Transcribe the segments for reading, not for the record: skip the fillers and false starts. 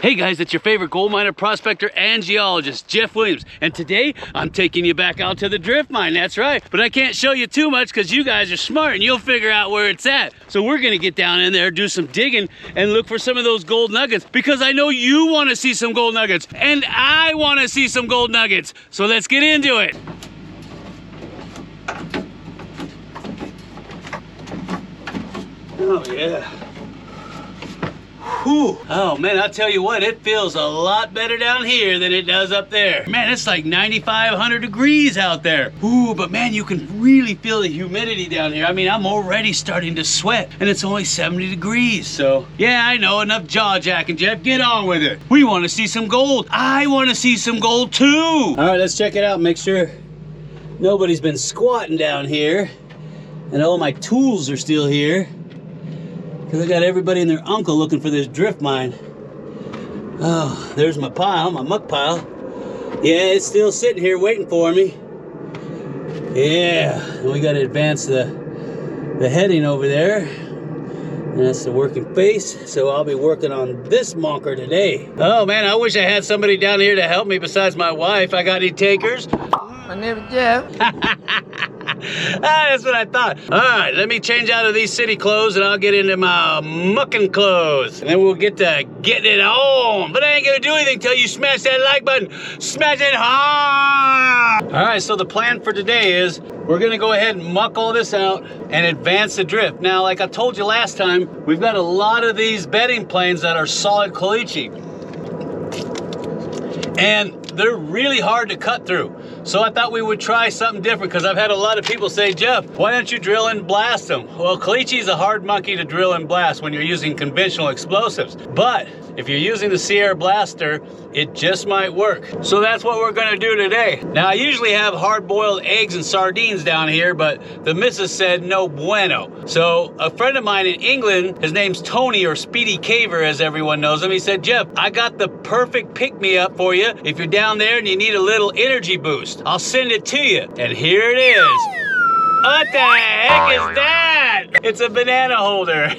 Hey guys, it's your favorite gold miner, prospector, and geologist, Jeff Williams. And today, I'm taking you back out to the drift mine, that's right. But I can't show you too much because you guys are smart and you'll figure out where it's at. So we're gonna get down in there, do some digging, and look for some of those gold nuggets because I know you wanna see some gold nuggets and I wanna see some gold nuggets. So let's get into it. Oh yeah. Whew. Oh man, I'll tell you what, it feels a lot better down here than it does up there. Man, it's like 9,500 degrees out there. Ooh, but man, you can really feel the humidity down here. I mean, I'm already starting to sweat and it's only 70 degrees. So yeah, I know, enough jaw jacking, Jeff, get on with it. We want to see some gold. I want to see some gold too. All right, let's check it out. Make sure nobody's been squatting down here and all my tools are still here. Because I got everybody and their uncle looking for this drift mine. Oh, there's my pile, my muck pile. Yeah, it's still sitting here waiting for me. Yeah, and we got to advance the heading over there. And that's the working face. So I'll be working on this monker today. Oh man, I wish I had somebody down here to help me besides my wife. I got any takers? My name is Jeff. That's what I thought. All right, let me change out of these city clothes and I'll get into my mucking clothes. And then we'll get to getting it on. But I ain't gonna do anything till you smash that like button. Smash it hard! All right, so the plan for today is we're gonna go ahead and muck all this out and advance the drift. Now, like I told you last time, we've got a lot of these bedding planes that are solid khichi. And they're really hard to cut through. So I thought we would try something different because I've had a lot of people say, Jeff, why don't you drill and blast them? Well, khichi is a hard monkey to drill and blast when you're using conventional explosives. But if you're using the Sierra Blaster, it just might work. So that's what we're gonna do today. Now, I usually have hard-boiled eggs and sardines down here, but the missus said no bueno. So a friend of mine in England, his name's Tony, or Speedy Caver as everyone knows him, he said, Jeff, I got the perfect pick-me-up for you if you're down there and you need a little energy boost. I'll send it to you. And here it is. What the heck is that? It's a banana holder.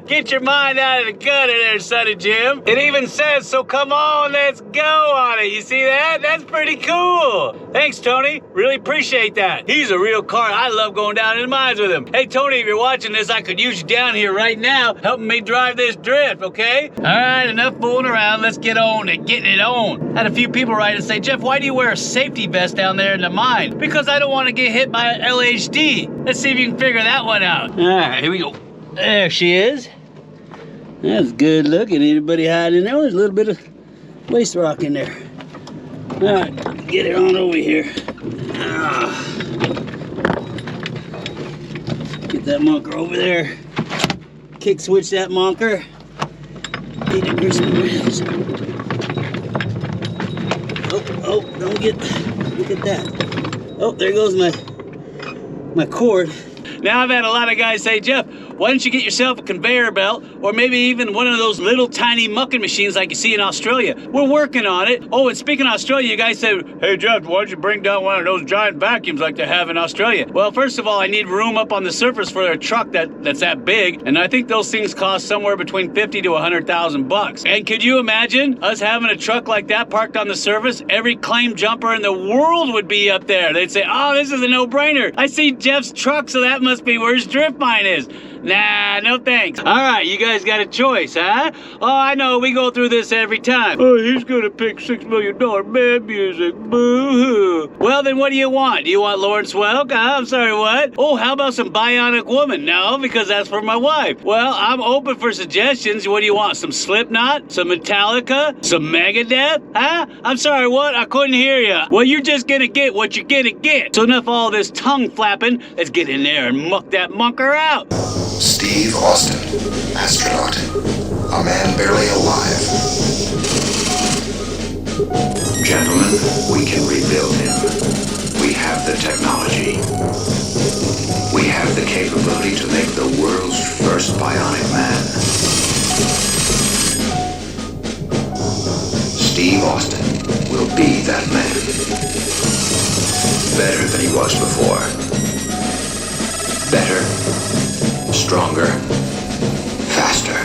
Get your mind out of the gutter there, Sonny Jim. It even says, so come on, let's go on it. You see that? That's pretty cool. Thanks, Tony. Really appreciate that. He's a real car. I love going down in the mines with him. Hey, Tony, if you're watching this, I could use you down here right now helping me drive this drift, okay? All right, enough fooling around. Let's get on and getting it on. Had a few people write and say, Jeff, why do you wear a safety vest down there in the mine? Because I don't want to get hit by an LHD. Let's see if you can figure that one out. All right, here we go. There she is. That's good looking. Anybody hiding in there? There's a little bit of waste rock in there. All right, get it on over here. Get that monker over there. Kick switch that monker. Need to grease some rims. Oh, don't get, look at that. Oh, there goes my cord. Now I've had a lot of guys say, Jeff, why don't you get yourself a conveyor belt or maybe even one of those little tiny mucking machines like you see in Australia. We're working on it. Oh, and speaking of Australia, you guys said, hey Jeff, why don't you bring down one of those giant vacuums like they have in Australia? Well, first of all, I need room up on the surface for a truck that's that big, and I think those things cost somewhere between 50 to 100,000 bucks. And could you imagine us having a truck like that parked on the surface? Every claim jumper in the world would be up there. They'd say, oh, this is a no-brainer. I see Jeff's truck, so that must be where his drift mine is. Nah, no thanks. All right, you guys got a choice, huh? Oh, I know, we go through this every time. Oh, he's gonna pick $6 million band music, boo-hoo. Well, then what do you want? Do you want Lawrence Welk? I'm sorry, what? Oh, how about some Bionic Woman? No, because that's for my wife. Well, I'm open for suggestions. What do you want? Some Slipknot? Some Metallica? Some Megadeth? Huh? I'm sorry, what? I couldn't hear you. Well, you're just gonna get what you're gonna get. So enough all this tongue flapping. Let's get in there and muck that monker out. Steve Austin, astronaut, a man barely alive. Gentlemen, we can rebuild him. We have the technology. We have the capability to make the world's first bionic man. Steve Austin will be that man. Better than he was before. Better. Stronger, faster.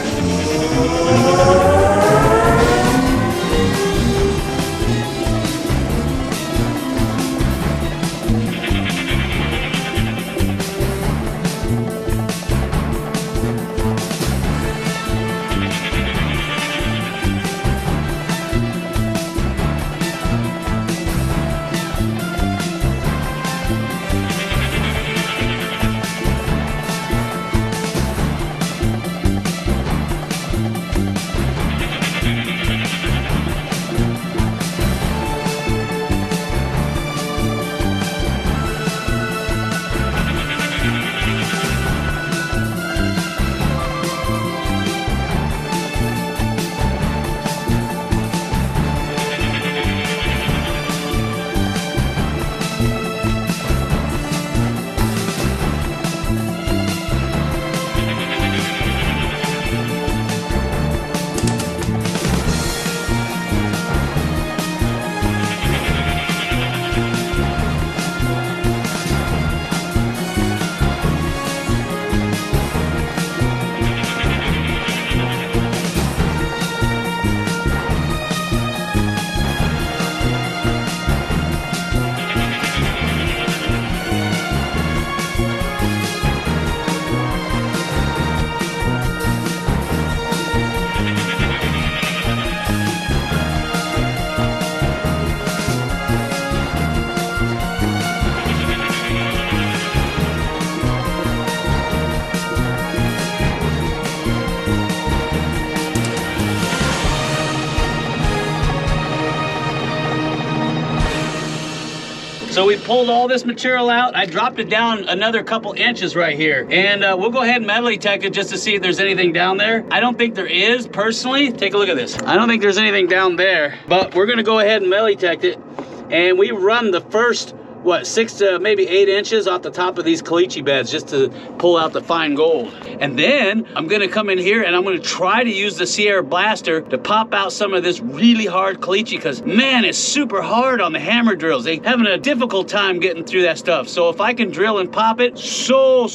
So we pulled all this material out. I dropped it down another couple inches right here. And we'll go ahead and metal detect it just to see if there's anything down there. I don't think there is, personally. Take a look at this. I don't think there's anything down there, but we're gonna go ahead and metal detect it. And we run the first, what, 6 to maybe 8 inches off the top of these caliche beds just to pull out the fine gold. And then I'm gonna come in here and I'm gonna try to use the Sierra Blaster to pop out some of this really hard caliche, because man, it's super hard on the hammer drills. They're having a difficult time getting through that stuff. So if I can drill and pop it, so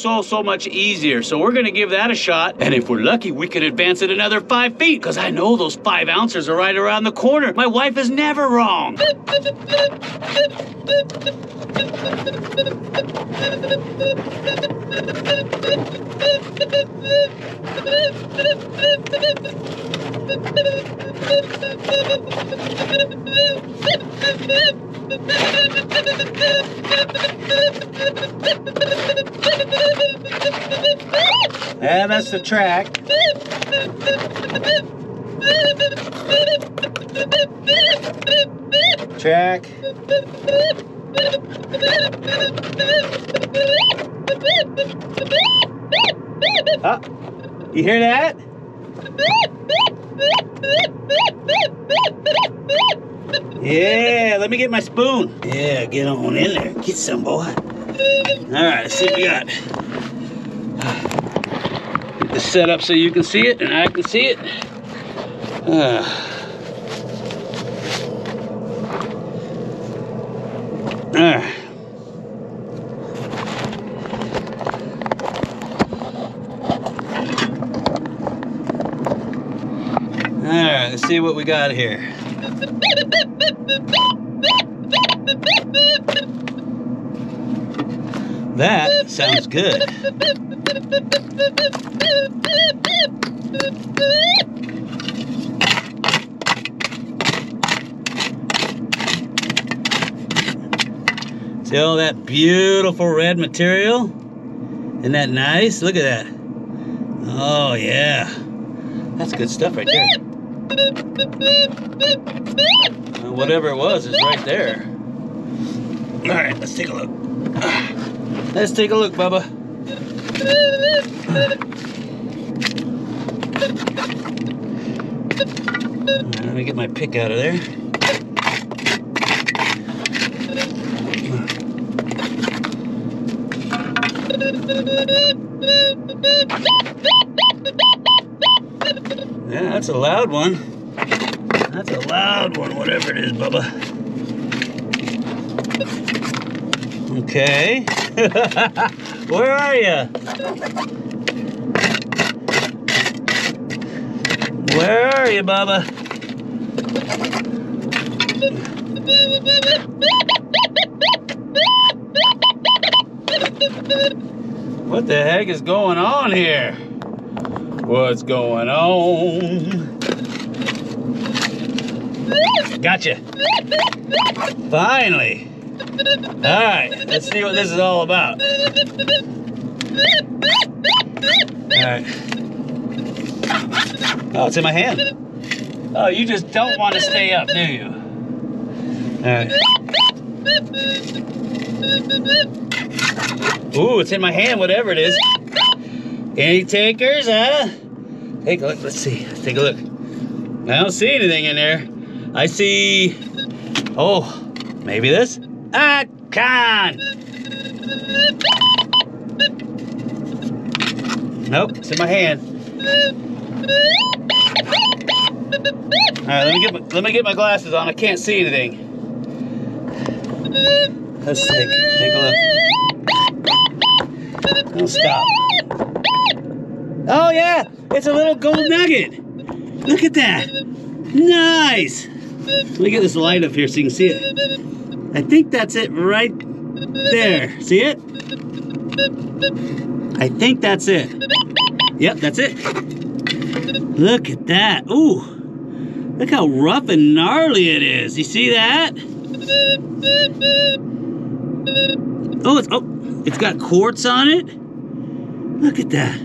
much easier. So we're gonna give that a shot. And if we're lucky, we could advance it another 5 feet, because I know those 5 ounces are right around the corner. My wife is never wrong. Yeah, that's the track. Track. Oh, you hear that? Yeah, let me get my spoon. Yeah, get on in there. Get some, boy. All right, let's see what we got. Get this set up so you can see it and I can see it. All right, let's see what we got here. That sounds good. See all that beautiful red material? Isn't that nice? Look at that. Oh yeah. That's good stuff right there. Whatever it was is right there. All right, let's take a look. Let's take a look, Bubba. All right, let me get my pick out of there. Yeah, that's a loud one. That's a loud one, whatever it is, Bubba. Okay. Where are you? Where are you, Bubba? What the heck is going on here? What's going on? Gotcha. Finally. All right, let's see what this is all about. All right. Oh, it's in my hand. Oh, you just don't want to stay up, do you? All right. Ooh, it's in my hand, whatever it is. Any takers, huh? Take a look, let's see. Let's take a look. I don't see anything in there. I see, oh, maybe this? Ah, con! Nope, it's in my hand. All right, let me get my glasses on. I can't see anything. Let's take a look. Don't stop. Oh yeah, it's a little gold nugget. Look at that. Nice. Let me get this light up here so you can see it. I think that's it right there. See it? I think that's it. Yep, that's it. Look at that. Ooh, look how rough and gnarly it is. You see that? Oh, it's got quartz on it. Look at that.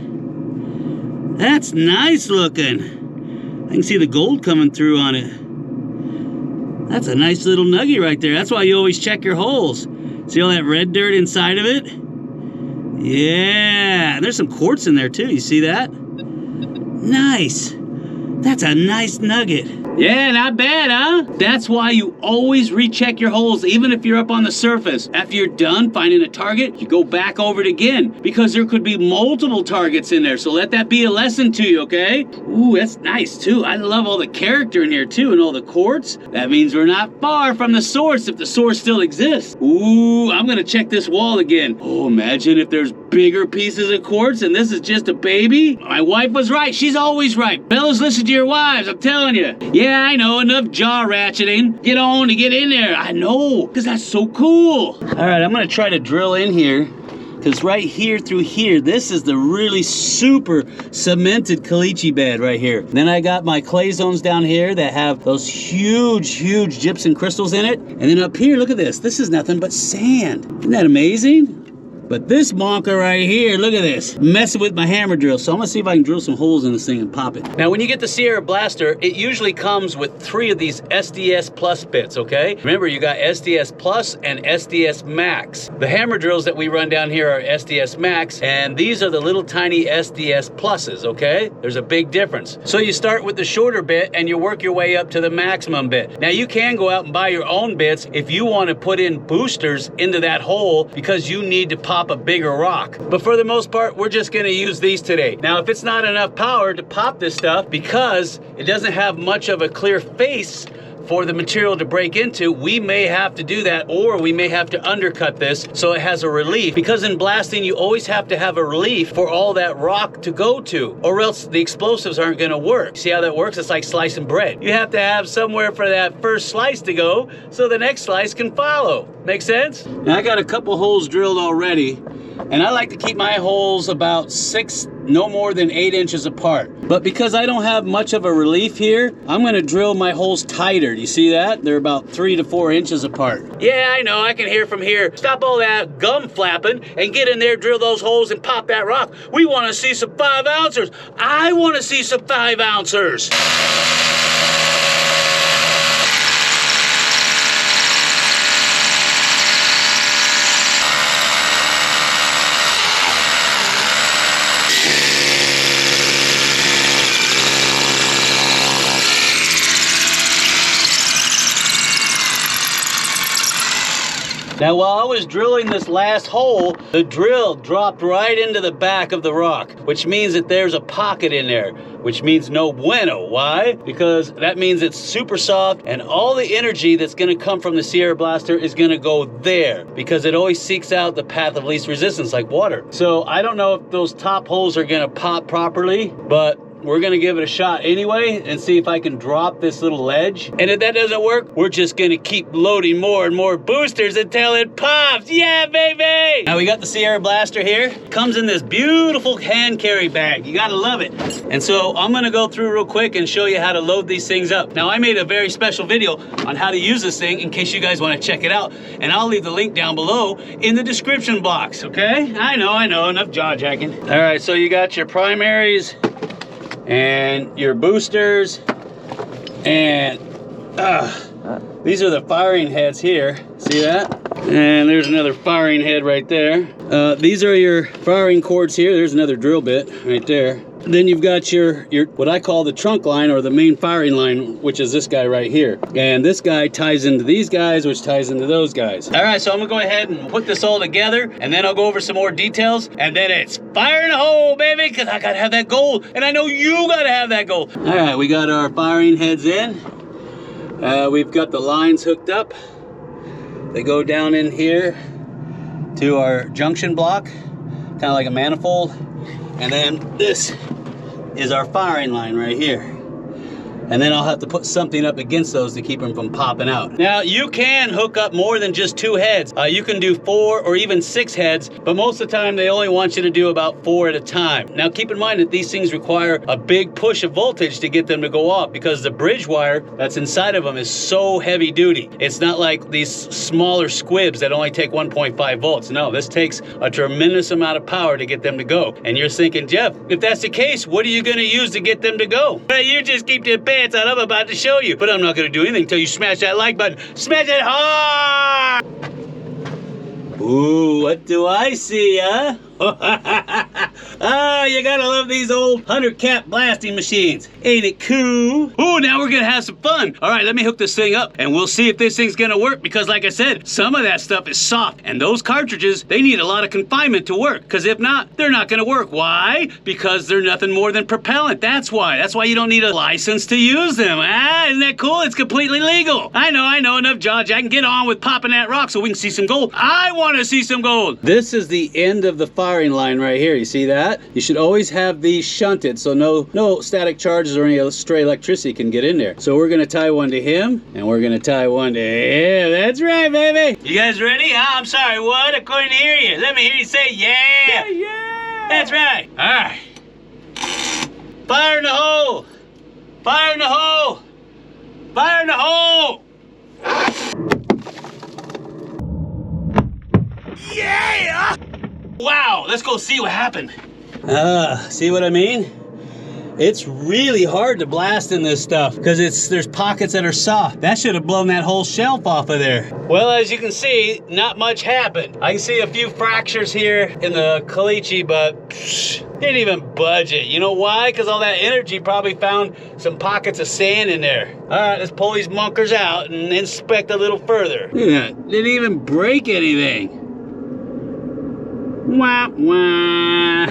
That's nice looking. I can see the gold coming through on it. That's a nice little nugget right there. That's why you always check your holes. See all that red dirt inside of it? Yeah, there's some quartz in there too. You see that? Nice. That's a nice nugget. Yeah, not bad, huh? That's why you always recheck your holes, even if you're up on the surface. After you're done finding a target, you go back over it again, because there could be multiple targets in there. So let that be a lesson to you, okay? Ooh, that's nice too. I love all the character in here too, and all the quartz. That means we're not far from the source, if the source still exists. Ooh, I'm gonna check this wall again. Oh, imagine if there's bigger pieces of quartz and this is just a baby. My wife was right. She's always right. Fellas, listen to your wives, I'm telling you. Yeah, I know, enough jaw ratcheting. Get on to get in there. I know, because that's so cool. All right, I'm gonna try to drill in here, because right here through here, this is the really super cemented caliche bed right here. Then I got my clay zones down here that have those huge gypsum crystals in it. And then up here, look at this. This is nothing but sand. Isn't that amazing? But this monker right here, look at this, messing with my hammer drill. So I'm gonna see if I can drill some holes in this thing and pop it. Now, when you get the Sierra Blaster, it usually comes with 3 of these SDS Plus bits, okay? Remember, you got SDS Plus and SDS Max. The hammer drills that we run down here are SDS Max, and these are the little tiny SDS Pluses, okay? There's a big difference. So you start with the shorter bit and you work your way up to the maximum bit. Now, you can go out and buy your own bits if you want to put in boosters into that hole, because you need to pop a bigger rock. But for the most part, we're just gonna use these today. Now, if it's not enough power to pop this stuff, because it doesn't have much of a clear face for the material to break into, we may have to do that, or we may have to undercut this so it has a relief, because in blasting you always have to have a relief for all that rock to go to, or else the explosives aren't gonna work. See how that works? It's like slicing bread. You have to have somewhere for that first slice to go so the next slice can follow. Make sense? Now, I got a couple holes drilled already, and I like to keep my holes about 6, no more than 8 inches apart. But because I don't have much of a relief here, I'm gonna drill my holes tighter. You see that? They're about 3 to 4 inches apart. Yeah, I know, I can hear from here. Stop all that gum flapping and get in there, drill those holes and pop that rock. We wanna see some 5-ounces. I wanna see some 5-ounces. Now, while I was drilling this last hole, the drill dropped right into the back of the rock, which means that there's a pocket in there, which means no bueno. Why? Because that means it's super soft, and all the energy that's gonna come from the Sierra Blaster is gonna go there, because it always seeks out the path of least resistance, like water. So I don't know if those top holes are gonna pop properly, but we're gonna give it a shot anyway and see if I can drop this little ledge. And if that doesn't work, we're just gonna keep loading more and more boosters until it pops. Yeah, baby! Now we got the Sierra Blaster here. Comes in this beautiful hand carry bag. You gotta love it. And so I'm gonna go through real quick and show you how to load these things up. Now, I made a very special video on how to use this thing in case you guys wanna check it out. And I'll leave the link down below in the description box, okay? I know, enough jaw jacking. All right, so you got your primaries and your boosters, and these are the firing heads here. See that? And there's another firing head right there. These are your firing cords here. There's another drill bit right there. Then you've got your what I call the trunk line, or the main firing line, which is this guy right here. And this guy ties into these guys, which ties into those guys. All right, so I'm gonna go ahead and put this all together, and then I'll go over some more details, and then it's fire in the hole, baby, because I gotta have that gold, and I know you gotta have that gold. All right, we got our firing heads in. We've got the lines hooked up. They go down in here to our junction block, kind of like a manifold. And then this is our firing line right here. And then I'll have to put something up against those to keep them from popping out. Now, you can hook up more than just 2 heads. You can do 4 or even 6 heads, but most of the time they only want you to do about 4 at a time. Now, keep in mind that these things require a big push of voltage to get them to go off, because the bridge wire that's inside of them is so heavy duty. It's not like these smaller squibs that only take 1.5 volts. No, this takes a tremendous amount of power to get them to go. And you're thinking, Jeff, if that's the case, what are you gonna use to get them to go? You just keep the pants on. I'm about to show you, but I'm not gonna do anything until you smash that like button. Smash it hard! Ooh, what do I see, huh? Ah, you gotta love these old 100-cap blasting machines. Ain't it cool? Ooh, now we're gonna have some fun. All right, let me hook this thing up and we'll see if this thing's gonna work because like I said, some of that stuff is soft and those cartridges, they need a lot of confinement to work because if not, they're not gonna work. Why? Because they're nothing more than propellant. That's why. That's why you don't need a license to use them. Ah, isn't that cool? It's completely legal. I know, enough, George. I can get on with popping that rock so we can see some gold. I wanna see some gold. This is the end of the firing line right here. You see that? You should always have these shunted so no static charges or any stray electricity can get in there. So we're gonna tie one to him and we're gonna tie one to him. That's right, baby. You guys ready? Huh? I'm sorry, what? I couldn't hear you. Let me hear you say yeah. Yeah. That's right. All right. Fire in the hole. Fire in the hole. Fire in the hole. Yeah! Wow, let's go see what happened. See what I mean? It's really hard to blast in this stuff because there's pockets that are soft. That should have blown that whole shelf off of there. Well, as you can see, not much happened. I can see a few fractures here in the khichi, but didn't even budge it. You know why? Because all that energy probably found some pockets of sand in there. All right, let's pull these munkers out and inspect a little further. Look at that, didn't even break anything. Wah, wah.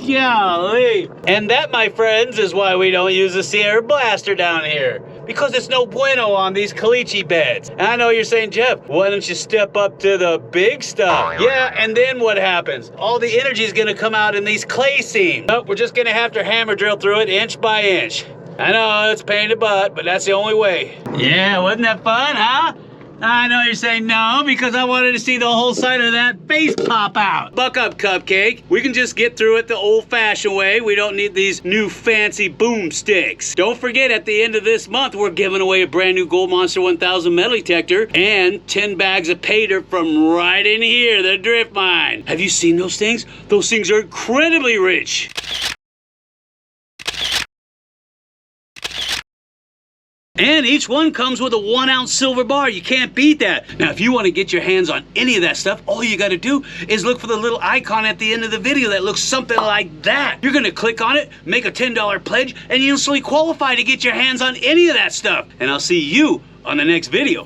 Golly. And that, my friends, is why we don't use the Sierra Blaster down here. Because it's no bueno on these khichi beds. And I know you're saying, Jeff, why don't you step up to the big stuff? Yeah, and then what happens? All the energy is gonna come out in these clay seams. Nope, we're just gonna have to hammer drill through it inch by inch. I know, it's a pain in the butt, but that's the only way. Yeah, wasn't that fun, huh? I know you're saying no, because I wanted to see the whole side of that face pop out. Buck up, Cupcake. We can just get through it the old-fashioned way. We don't need these new fancy boomsticks. Don't forget, at the end of this month, we're giving away a brand new Gold Monster 1000 metal detector and 10 bags of pay dirt from right in here, the drift mine. Have you seen those things? Those things are incredibly rich. And each one comes with a 1-ounce silver bar. You can't beat that. Now, if you want to get your hands on any of that stuff, all you got to do is look for the little icon at the end of the video that looks something like that. You're going to click on it, make a $10 pledge, and you instantly qualify to get your hands on any of that stuff. And I'll see you on the next video.